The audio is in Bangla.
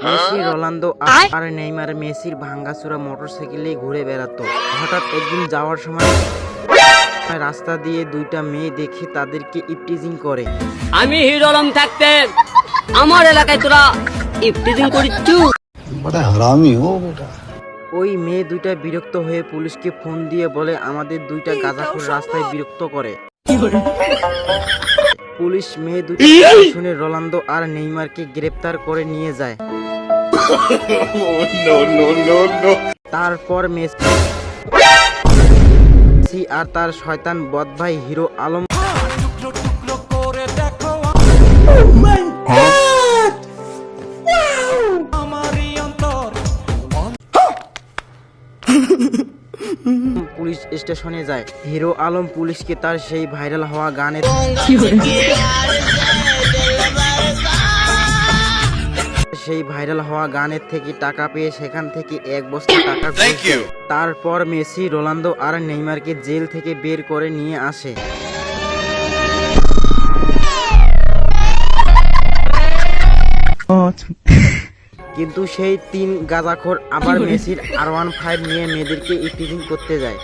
মেসি, রোনালদো আর নেইমার মেসির ভাঙ্গাচোরা মোটরসাইকেলে ঘুরে বেড়াতো। হঠাৎ একদিন যাওয়ার সময় রাস্তা দিয়ে দুইটা মেয়ে দেখে তাদেরকে ইপটিজিং করে। আমি হিরো আলম থাকতে আমার এলাকায় তোরা ইপটিজিং করিচ্ছু। বড় হারামি হো বেটা। ওই মেয়ে দুইটা বিরক্ত হয়ে পুলিশকে ফোন দিয়ে বলে আমাদের দুইটা গাঁজাখোর রাস্তায় বিরক্ত করে। পুলিশ মেয়ে দুইটা শুনে রোনালদো আর নেইমারকে গ্রেপ্তার করে নিয়ে যায়। তারপর মেসি আর তার শয়তান বদ ভাই হিরো আলম পুলিশ স্টেশনে যায়। হিরো আলম পুলিশকে তার সেই ভাইরাল হওয়া গানের থেকে টাকা পেয়ে সেখান থেকে 1 বস্তা টাকা ঘুষ দেয়। তারপর মেসি, রোনালদো আর নেইমারকে জেল থেকে বের করে নিয়ে আসে। কিন্তু সেই 3 গাঁজাখোর আবার মেসির R15 নিয়ে মেয়েদেরকে ইপটিজিং করতে যায়।